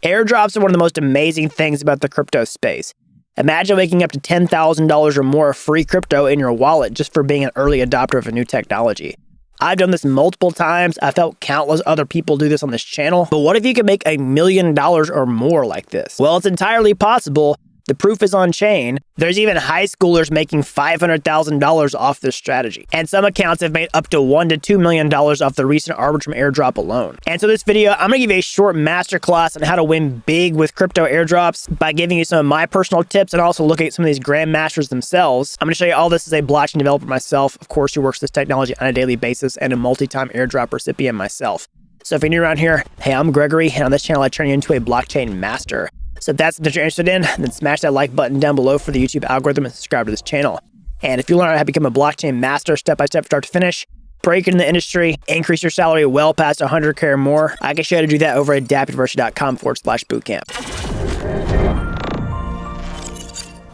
Airdrops are one of the most amazing things about the crypto space. Imagine waking up to $10,000 or more of free crypto in your wallet just for being an early adopter of a new technology. I've done this multiple times. I've helped countless other people do this on this channel. But what if you could make $1 million or more like this? Well, it's entirely possible. The proof is on chain. There's even high schoolers making $500,000 off this strategy. And some accounts have made up to $1 to $2 million off the recent Arbitrum airdrop alone. And so this video, I'm gonna give you a short masterclass on how to win big with crypto airdrops by giving you some of my personal tips and also look at some of these grandmasters themselves. I'm gonna show you all this as a blockchain developer myself, of course, who works this technology on a daily basis and a multi-time airdrop recipient myself. So if you're new around here, hey, I'm Gregory, and on this channel, I turn you into a blockchain master. So if that's what you're interested in, then smash that like button down below for the YouTube algorithm and subscribe to this channel. And if you learn how to become a blockchain master step-by-step start to finish, break into the industry, increase your salary well past 100K or more, I can show you how to do that over at dappuniversity.com/bootcamp.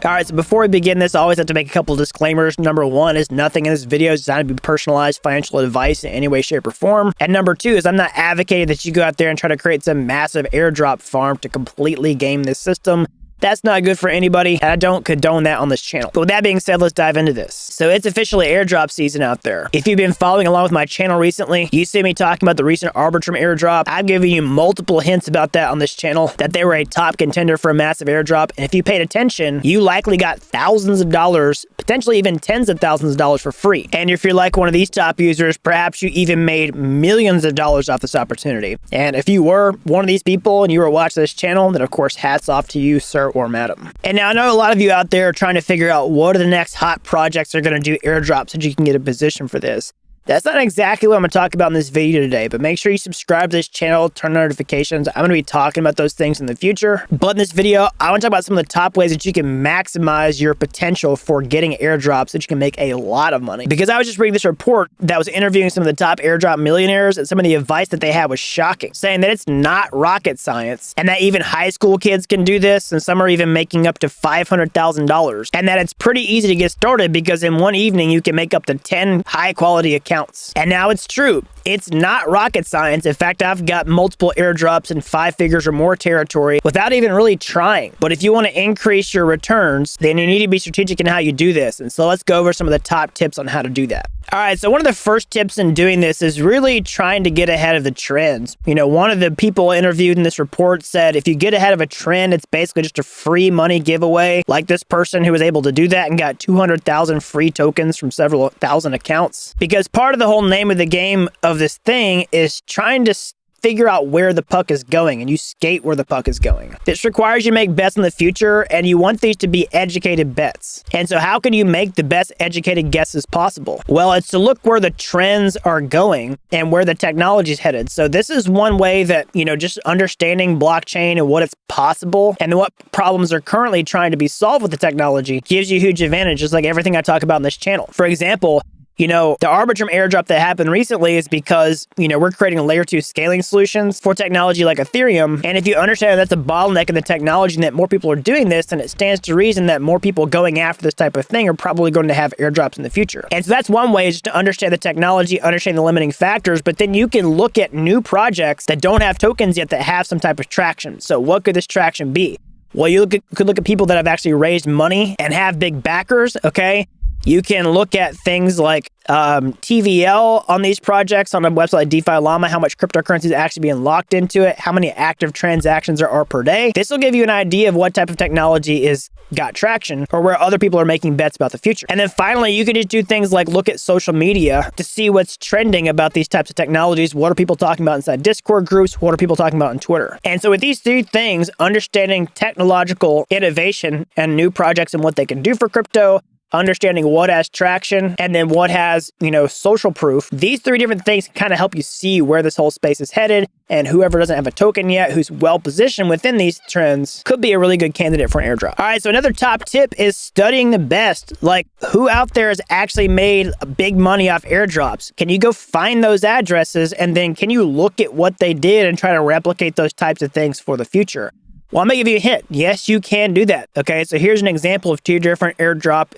All right, so before we begin this, I always have to make a couple of disclaimers. Number one is nothing in this video is designed to be personalized financial advice in any way, shape, or form. And number two is I'm not advocating that you go out there and try to create some massive airdrop farm to completely game this system. That's not good for anybody, and I don't condone that on this channel. But with that being said, let's dive into this. So it's officially airdrop season out there. If you've been following along with my channel recently, you see me talking about the recent Arbitrum airdrop. I've given you multiple hints about that on this channel, that they were a top contender for a massive airdrop. And if you paid attention, you likely got thousands of dollars, potentially even tens of thousands of dollars for free. And if you're like one of these top users, perhaps you even made millions of dollars off this opportunity. And if you were one of these people and you were watching this channel, then of course, hats off to you, sir or madam. And now I know a lot of you out there are trying to figure out what are the next hot projects that are going to do airdrops so you can get a position for this. That's not exactly what I'm going to talk about in this video today, but make sure you subscribe to this channel, turn on notifications. I'm going to be talking about those things in the future. But in this video, I want to talk about some of the top ways that you can maximize your potential for getting airdrops so that you can make a lot of money. Because I was just reading this report that was interviewing some of the top airdrop millionaires, and some of the advice that they had was shocking, saying that it's not rocket science and that even high school kids can do this, and some are even making up to $500,000, and that it's pretty easy to get started because in one evening you can make up to 10 high quality accounts. And now it's true. It's not rocket science. In fact, I've got multiple airdrops in 5 figures or more territory without even really trying. But if you want to increase your returns, then you need to be strategic in how you do this. And so let's go over some of the top tips on how to do that. All right, so one of the first tips in doing this is really trying to get ahead of the trends. You know, one of the people interviewed in this report said, if you get ahead of a trend, it's basically just a free money giveaway. Like this person who was able to do that and got 200,000 free tokens from several thousand accounts. Because part of the whole name of the game of this thing is trying to figure out where the puck is going, and you skate where the puck is going. This requires you to make bets in the future, and you want these to be educated bets. And so how can you make the best educated guesses possible? Well, it's to look where the trends are going and where the technology is headed. So this is one way that, you know, just understanding blockchain and what it's possible and what problems are currently trying to be solved with the technology gives you a huge advantage, just like everything I talk about in this channel. For example, you know, the Arbitrum airdrop that happened recently is because, you know, we're creating layer 2 scaling solutions for technology like Ethereum. And if you understand that's a bottleneck in the technology and that more people are doing this, then it stands to reason that more people going after this type of thing are probably going to have airdrops in the future. And so that's one way, is just to understand the technology, understand the limiting factors, but then you can look at new projects that don't have tokens yet that have some type of traction. So what could this traction be? Well, you could look at people that have actually raised money and have big backers, okay? You can look at things like TVL on these projects on a website like DeFi Llama, how much cryptocurrency is actually being locked into it, how many active transactions there are per day. This will give you an idea of what type of technology is got traction or where other people are making bets about the future. And then finally, you can just do things like look at social media to see what's trending about these types of technologies. What are people talking about inside Discord groups? What are people talking about on Twitter? And so with these 3 things, understanding technological innovation and new projects and what they can do for crypto, understanding what has traction, and then what has, you know, social proof. These 3 different things can kind of help you see where this whole space is headed, and whoever doesn't have a token yet, who's well positioned within these trends, could be a really good candidate for an airdrop. All right, so another top tip is studying the best. Like, who out there has actually made big money off airdrops? Can you go find those addresses, and then can you look at what they did and try to replicate those types of things for the future? Well, I'm gonna give you a hint. Yes, you can do that. Okay, so here's an example of 2 different airdrop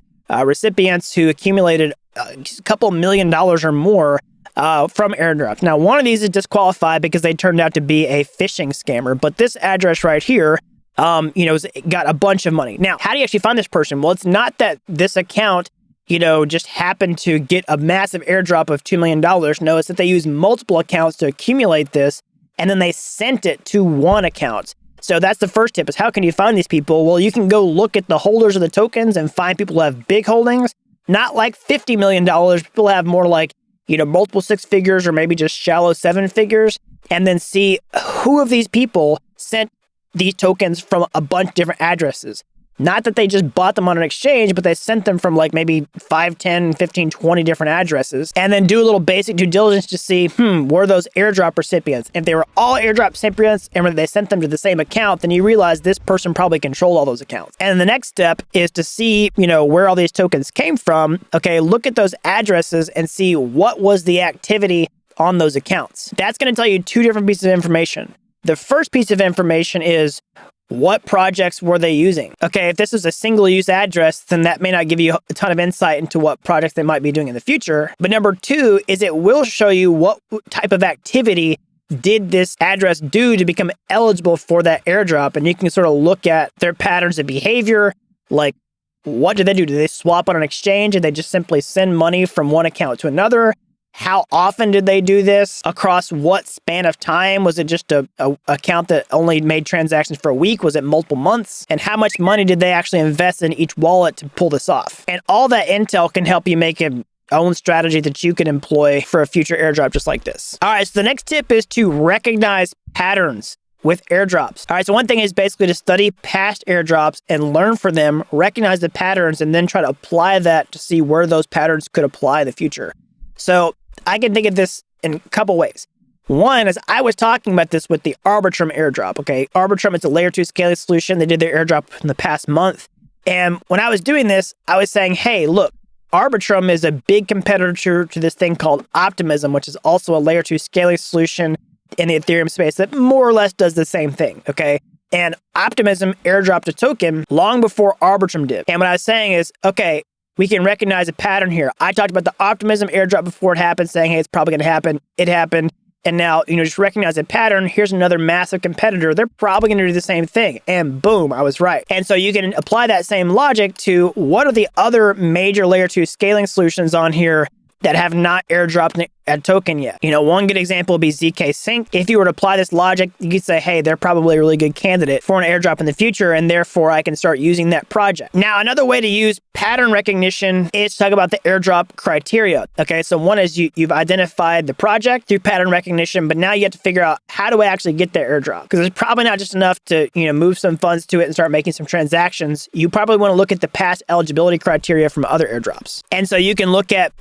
recipients who accumulated a couple $1 million or more from airdrops. Now, one of these is disqualified because they turned out to be a phishing scammer, but this address right here, got a bunch of money. Now, how do you actually find this person? Well, it's not that this account, just happened to get a massive airdrop of $2 million. No, it's that they use multiple accounts to accumulate this, and then they sent it to one account. So that's the first tip, is how can you find these people? Well, you can go look at the holders of the tokens and find people who have big holdings, not like $50 million. People have more like, multiple six figures or maybe just shallow seven figures, and then see who of these people sent these tokens from a bunch of different addresses. Not that they just bought them on an exchange, but they sent them from like maybe 5, 10, 15, 20 different addresses, and then do a little basic due diligence to see, were those airdrop recipients? If they were all airdrop recipients and they sent them to the same account, then you realize this person probably controlled all those accounts. And the next step is to see, where all these tokens came from. Okay, look at those addresses and see what was the activity on those accounts. That's going to tell you two different pieces of information. The first piece of information is, what projects were they using? Okay, if this is a single-use address, then that may not give you a ton of insight into what projects they might be doing in the future. But number two is it will show you what type of activity did this address do to become eligible for that airdrop. And you can sort of look at their patterns of behavior, like what did they do? Did they swap on an exchange? Did they just simply send money from one account to another? How often did they do this? Across what span of time? Was it just a account that only made transactions for a week? Was it multiple months? And how much money did they actually invest in each wallet to pull this off? And all that intel can help you make an own strategy that you can employ for a future airdrop just like this. All right, so the next tip is to recognize patterns with airdrops. All right, so one thing is basically to study past airdrops and learn from them, recognize the patterns, and then try to apply that to see where those patterns could apply in the future. So I can think of this in a couple ways. One is I was talking about this with the Arbitrum airdrop. Okay, Arbitrum is a layer 2 scaling solution. They did their airdrop in the past month. And when I was doing this, I was saying, hey, look, Arbitrum is a big competitor to this thing called Optimism, which is also a layer 2 scaling solution in the Ethereum space that more or less does the same thing. Okay, and Optimism airdropped a token long before Arbitrum did. And what I was saying is, okay, we can recognize a pattern here. I talked about the Optimism airdrop before it happened, saying, hey, it's probably going to happen. It happened. And now, just recognize a pattern. Here's another massive competitor. They're probably going to do the same thing. And boom, I was right. And so you can apply that same logic to what are the other major layer 2 scaling solutions on here that have not airdropped a token yet. One good example would be ZK Sync. If you were to apply this logic, you could say, hey, they're probably a really good candidate for an airdrop in the future, and therefore I can start using that project. Now, another way to use pattern recognition is to talk about the airdrop criteria. Okay, so one is you've identified the project through pattern recognition, but now you have to figure out, how do I actually get that airdrop? Because it's probably not just enough to, move some funds to it and start making some transactions. You probably want to look at the past eligibility criteria from other airdrops. And so you can look at,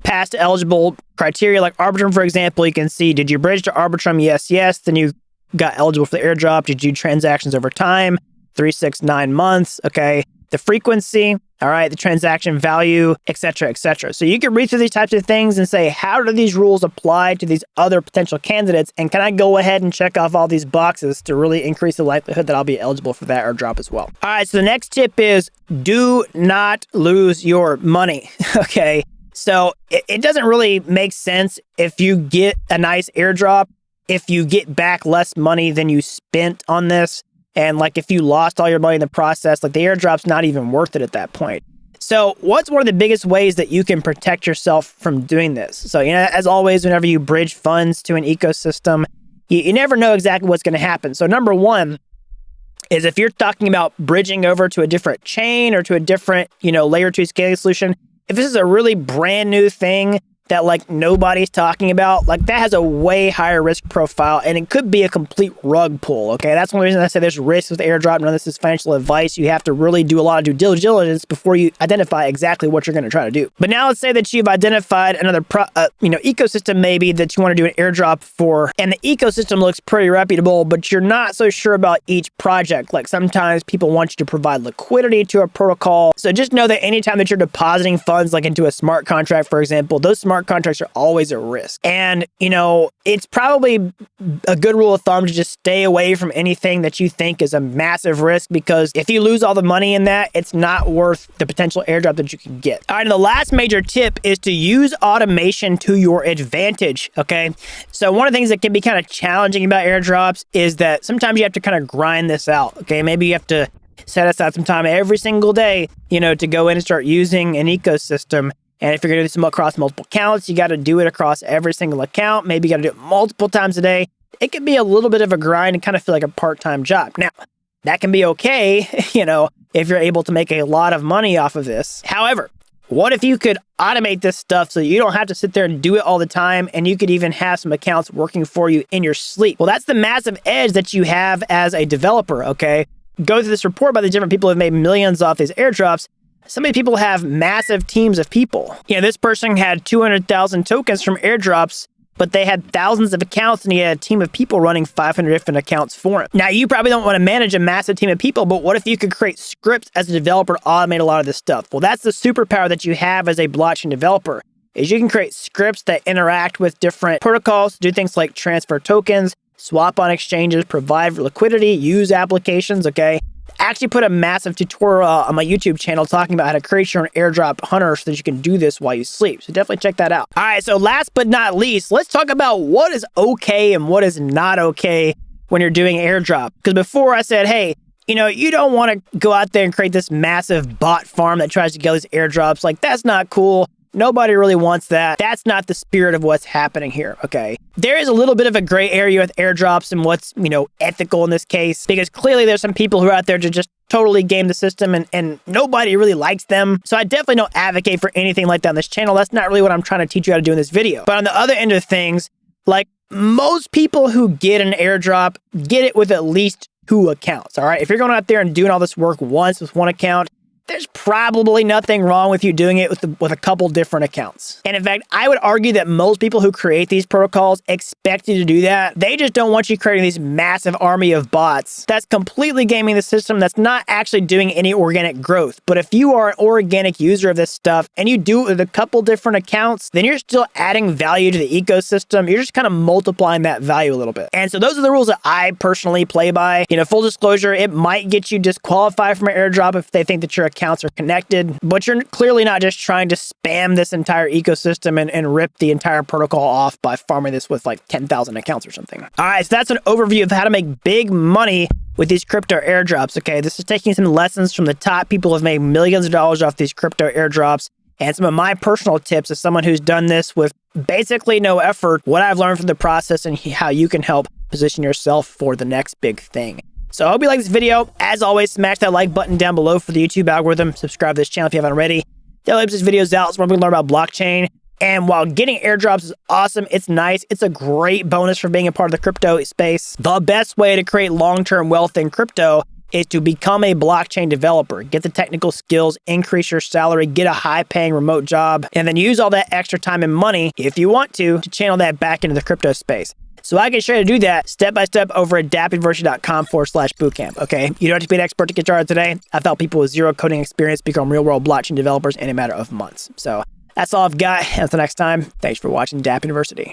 past eligible criteria like Arbitrum, for example. You can see, did you bridge to Arbitrum? Yes. Then you got eligible for the airdrop. Did you do transactions over time? 3, 6, 9 months. Okay. The frequency. All right. The transaction value, et cetera, et cetera. So you can read through these types of things and say, how do these rules apply to these other potential candidates? And can I go ahead and check off all these boxes to really increase the likelihood that I'll be eligible for that airdrop as well? All right. So the next tip is, do not lose your money. Okay. So it doesn't really make sense if you get a nice airdrop, if you get back less money than you spent on this. And like if you lost all your money in the process, like the airdrop's not even worth it at that point. So what's one of the biggest ways that you can protect yourself from doing this? So, as always, whenever you bridge funds to an ecosystem, you never know exactly what's going to happen. So number one is if you're talking about bridging over to a different chain or to a different, layer 2 scaling solution, if this is a really brand new thing that like nobody's talking about, like that has a way higher risk profile and it could be a complete rug pull. Okay, that's one reason I say there's risk with airdrop. None of this is financial advice. You have to really do a lot of due diligence before you identify exactly what you're going to try to do. But now let's say that you've identified another ecosystem maybe that you want to do an airdrop for, and the ecosystem looks pretty reputable, but you're not so sure about each project. Like sometimes people want you to provide liquidity to a protocol. So just know that anytime that you're depositing funds like into a smart contract, for example, those smart smart contracts are always a risk. And, you know, it's probably a good rule of thumb to just stay away from anything that you think is a massive risk, because if you lose all the money in that, it's not worth the potential airdrop that you can get. All right, and the last major tip is to use automation to your advantage, okay? So one of the things that can be kind of challenging about airdrops is that sometimes you have to kind of grind this out, okay? Maybe you have to set aside some time every single day, you know, to go in and start using an ecosystem. And if you're going to do this across multiple accounts, you got to do it across every single account. Maybe you got to do it multiple times a day. It can be a little bit of a grind and kind of feel like a part-time job. Now, that can be okay, you know, if you're able to make a lot of money off of this. However, what if you could automate this stuff so you don't have to sit there and do it all the time, and you could even have some accounts working for you in your sleep? Well, that's the massive edge that you have as a developer, okay? Go through this report by the different people who have made millions off these airdrops. Some of these people have massive teams of people. You know, this person had 200,000 tokens from airdrops, but they had thousands of accounts, and he had a team of people running 500 different accounts for him. Now, you probably don't want to manage a massive team of people, but what if you could create scripts as a developer to automate a lot of this stuff? Well, that's the superpower that you have as a blockchain developer, is you can create scripts that interact with different protocols, do things like transfer tokens, swap on exchanges, provide liquidity, use applications, okay? Actually put a massive tutorial on my YouTube channel talking about how to create your own airdrop hunter so that you can do this while you sleep. So definitely check that out. All right, so last but not least, let's talk about what is okay and what is not okay when you're doing airdrop. Because before I said, hey, you know, you don't want to go out there and create this massive bot farm that tries to get these airdrops. Like, that's not cool. Nobody really wants that. That's not the spirit of what's happening here, okay? There is a little bit of a gray area with airdrops and what's, you know, ethical in this case, because clearly there's some people who are out there to just totally game the system, and nobody really likes them. So I definitely don't advocate for anything like that on this channel. That's not really what I'm trying to teach you how to do in this video. But on the other end of things, like, most people who get an airdrop get it with at least 2 accounts, all right? If you're going out there and doing all this work once with 1 account, there's probably nothing wrong with you doing it with a couple different accounts. And in fact, I would argue that most people who create these protocols expect you to do that. They just don't want you creating these massive army of bots that's completely gaming the system, that's not actually doing any organic growth. But if you are an organic user of this stuff and you do it with a couple different accounts, then you're still adding value to the ecosystem. You're just kind of multiplying that value a little bit. And so those are the rules that I personally play by. You know, full disclosure, it might get you disqualified from an airdrop if they think that your accounts are connected, but you're clearly not just trying to spam this entire ecosystem and rip the entire protocol off by farming this with like 10,000 accounts or something. All right, so that's an overview of how to make big money with these crypto airdrops, okay? This is taking some lessons from the top people who have made millions of dollars off these crypto airdrops, and some of my personal tips as someone who's done this with basically no effort, what I've learned from the process and how you can help position yourself for the next big thing. So I hope you like this video. As always, smash that like button down below for the YouTube algorithm. Subscribe to this channel if you haven't already. That helps this videos out so we can learn about blockchain. And while getting airdrops is awesome, it's nice, it's a great bonus for being a part of the crypto space, the best way to create long-term wealth in crypto is to become a blockchain developer. Get the technical skills, increase your salary, get a high-paying remote job, and then use all that extra time and money, if you want to channel that back into the crypto space. So I can show you how to do that step-by-step over at dappuniversity.com/bootcamp, okay? You don't have to be an expert to get started today. I've helped people with zero coding experience become real-world blockchain developers in a matter of months. So that's all I've got. Until next time, thanks for watching Dapp University.